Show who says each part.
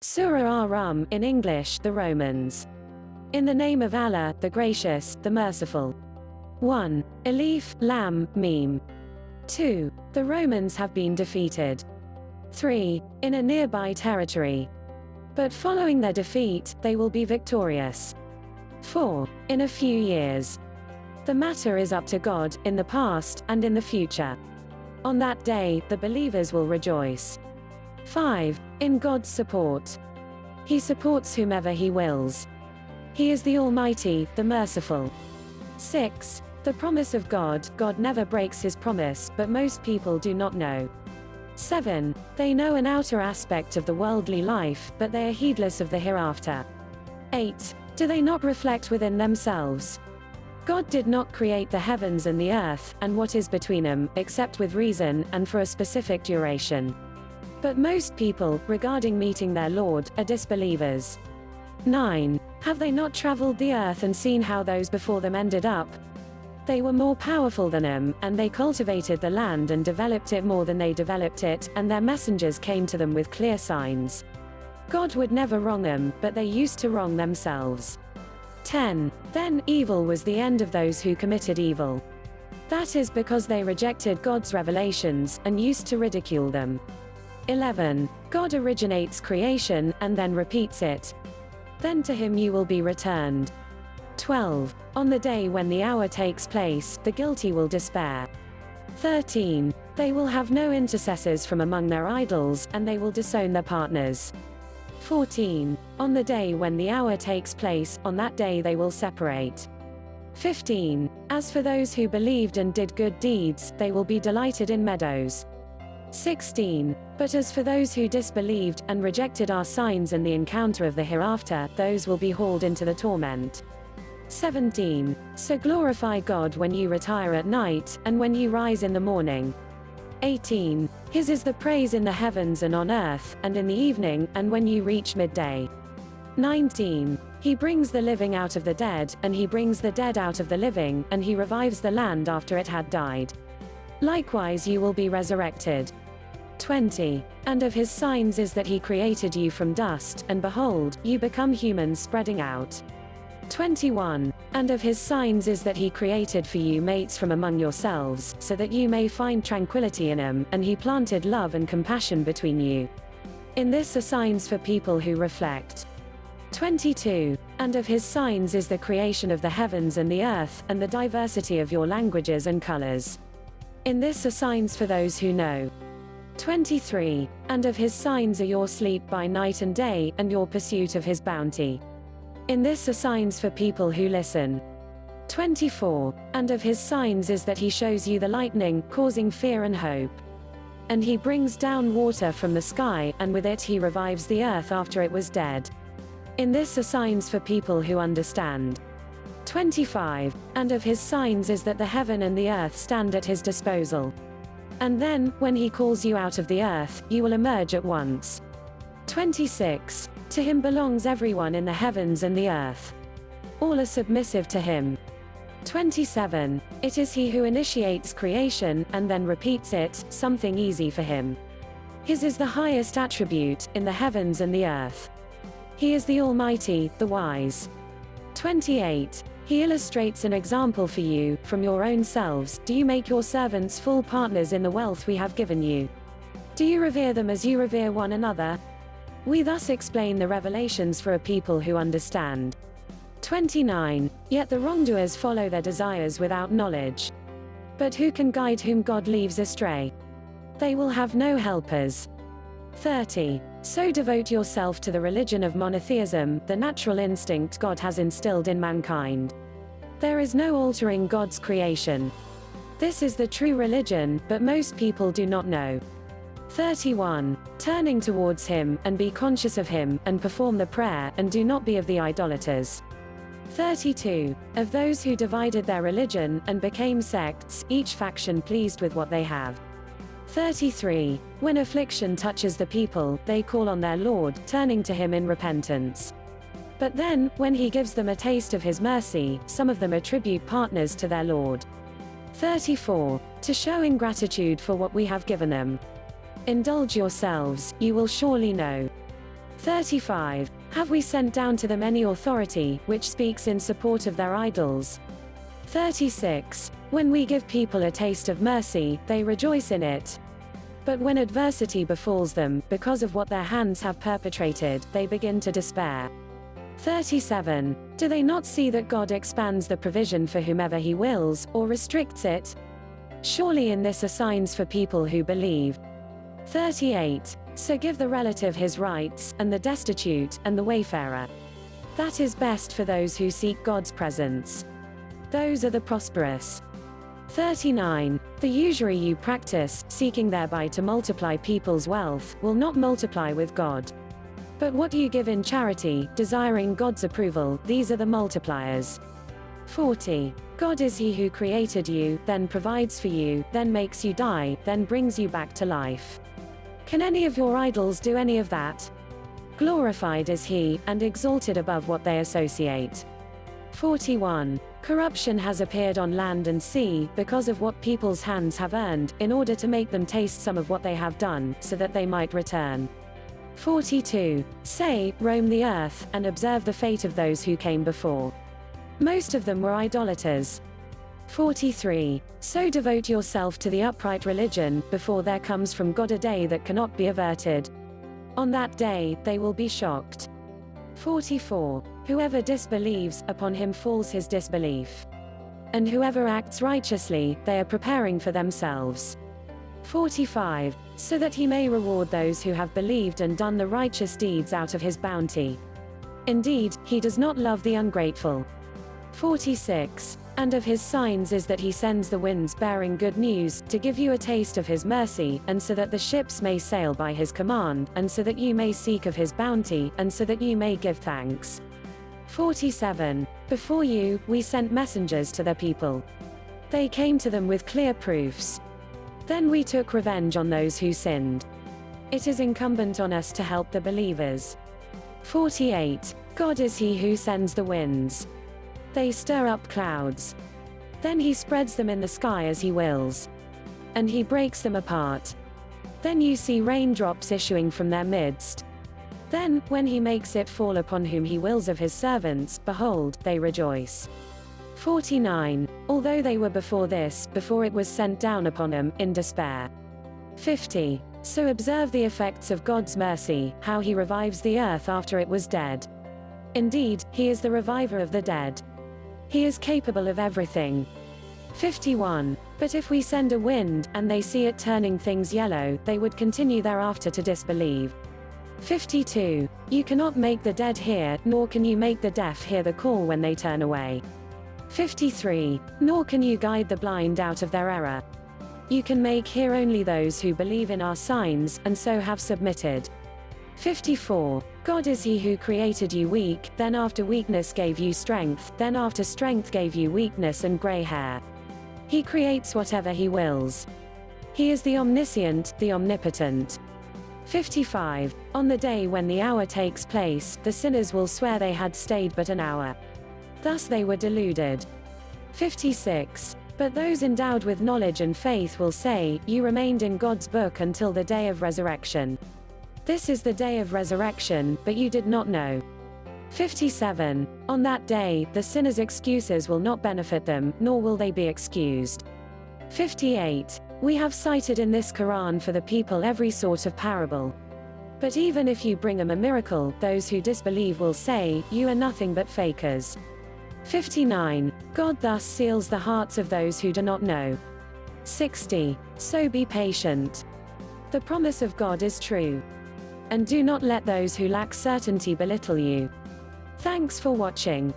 Speaker 1: Surah ar-Rum, in English, the Romans. In the name of Allah, the Gracious, the Merciful. 1. Alif, Lam, Meem. 2. The Romans have been defeated. 3. In a nearby territory. But following their defeat, they will be victorious. 4. In a few years. The matter is up to God, in the past, and in the future. On that day, the believers will rejoice. 5. In God's support. He supports whomever He wills. He is the Almighty, the Merciful. 6. The promise of God. God never breaks His promise, but most people do not know. 7. They know an outer aspect of the worldly life, but they are heedless of the hereafter. 8. Do they not reflect within themselves? God did not create the heavens and the earth, and what is between them, except with reason, and for a specific duration. But most people, regarding meeting their Lord, are disbelievers. 9. Have they not traveled the earth and seen how those before them ended up? They were more powerful than them, and they cultivated the land and developed it more than they developed it, and their messengers came to them with clear signs. God would never wrong them, but they used to wrong themselves. 10. Then, evil was the end of those who committed evil. That is because they rejected God's revelations, and used to ridicule them. 11. God originates creation, and then repeats it. Then to Him you will be returned. 12. On the day when the hour takes place, the guilty will despair. 13. They will have no intercessors from among their idols, and they will disown their partners. 14. On the day when the hour takes place, on that day they will separate. 15. As for those who believed and did good deeds, they will be delighted in meadows. 16. But as for those who disbelieved, and rejected our signs and the encounter of the hereafter, those will be hauled into the torment. 17. So glorify God when you retire at night, and when you rise in the morning. 18. His is the praise in the heavens and on earth, and in the evening, and when you reach midday. 19. He brings the living out of the dead, and He brings the dead out of the living, and He revives the land after it had died. Likewise you will be resurrected. 20. And of His signs is that He created you from dust, and behold, you become humans spreading out. 21. And of His signs is that He created for you mates from among yourselves, so that you may find tranquility in Him, and He planted love and compassion between you. In this are signs for people who reflect. 22. And of His signs is the creation of the heavens and the earth, and the diversity of your languages and colors. In this are signs for those who know. 23. And of His signs are your sleep by night and day, and your pursuit of His bounty. In this are signs for people who listen. 24. And of His signs is that He shows you the lightning, causing fear and hope. And He brings down water from the sky, and with it He revives the earth after it was dead. In this are signs for people who understand. 25. And of His signs is that the heaven and the earth stand at His disposal. And then, when He calls you out of the earth, you will emerge at once. 26. To Him belongs everyone in the heavens and the earth. All are submissive to Him. 27. It is He who initiates creation, and then repeats it, something easy for Him. His is the highest attribute, in the heavens and the earth. He is the Almighty, the Wise. 28. He illustrates an example for you, from your own selves. Do you make your servants full partners in the wealth we have given you? Do you revere them as you revere one another? We thus explain the revelations for a people who understand. 29. Yet the wrongdoers follow their desires without knowledge. But who can guide whom God leaves astray? They will have no helpers. 30. So devote yourself to the religion of monotheism, the natural instinct God has instilled in mankind. There is no altering God's creation. This is the true religion, but most people do not know. 31. Turning towards Him, and be conscious of Him, and perform the prayer, and do not be of the idolaters. 32. Of those who divided their religion, and became sects, each faction pleased with what they have. 33. When affliction touches the people, they call on their Lord, turning to Him in repentance. But then, when He gives them a taste of His mercy, some of them attribute partners to their Lord. 34. To show ingratitude for what we have given them. Indulge yourselves, you will surely know. 35. Have we sent down to them any authority, which speaks in support of their idols? 36. When we give people a taste of mercy, they rejoice in it. But when adversity befalls them, because of what their hands have perpetrated, they begin to despair. 37. Do they not see that God expands the provision for whomever He wills, or restricts it? Surely in this are signs for people who believe. 38. So give the relative his rights, and the destitute, and the wayfarer. That is best for those who seek God's presence. Those are the prosperous. 39. The usury you practice, seeking thereby to multiply people's wealth, will not multiply with God. But what you give in charity, desiring God's approval, these are the multipliers. 40. God is He who created you, then provides for you, then makes you die, then brings you back to life. Can any of your idols do any of that? Glorified is He, and exalted above what they associate. 41. Corruption has appeared on land and sea, because of what people's hands have earned, in order to make them taste some of what they have done, so that they might return. 42. Say, roam the earth, and observe the fate of those who came before. Most of them were idolaters. 43. So devote yourself to the upright religion, before there comes from God a day that cannot be averted. On that day, they will be shocked. 44. Whoever disbelieves, upon him falls his disbelief. And whoever acts righteously, they are preparing for themselves. 45. So that He may reward those who have believed and done the righteous deeds out of His bounty. Indeed, He does not love the ungrateful. 46. And of His signs is that He sends the winds bearing good news, to give you a taste of His mercy, and so that the ships may sail by His command, and so that you may seek of His bounty, and so that you may give thanks. 47. Before you, we sent messengers to their people. They came to them with clear proofs. Then we took revenge on those who sinned. It is incumbent on us to help the believers. 48. God is He who sends the winds. They stir up clouds. Then He spreads them in the sky as He wills. And He breaks them apart. Then you see raindrops issuing from their midst. Then, when He makes it fall upon whom He wills of His servants, behold, they rejoice. 49. Although they were before this, before it was sent down upon them, in despair. 50. So observe the effects of God's mercy, how He revives the earth after it was dead. Indeed, He is the reviver of the dead. He is capable of everything. 51. But if we send a wind, and they see it turning things yellow, they would continue thereafter to disbelieve. 52. You cannot make the dead hear, nor can you make the deaf hear the call when they turn away. 53. Nor can you guide the blind out of their error. You can make hear only those who believe in our signs, and so have submitted. 54. God is He who created you weak, then after weakness gave you strength, then after strength gave you weakness and gray hair. He creates whatever He wills. He is the omniscient, the omnipotent. 55. On the day when the hour takes place, the sinners will swear they had stayed but an hour. Thus they were deluded. 56. But those endowed with knowledge and faith will say, you remained in God's book until the day of resurrection. This is the day of resurrection, but you did not know. 57. On that day, the sinners' excuses will not benefit them, nor will they be excused. 58. We have cited in this Quran for the people every sort of parable. But even if you bring them a miracle, those who disbelieve will say, you are nothing but fakers. 59. God thus seals the hearts of those who do not know. 60. So be patient. The promise of God is true. And do not let those who lack certainty belittle you. Thanks for watching.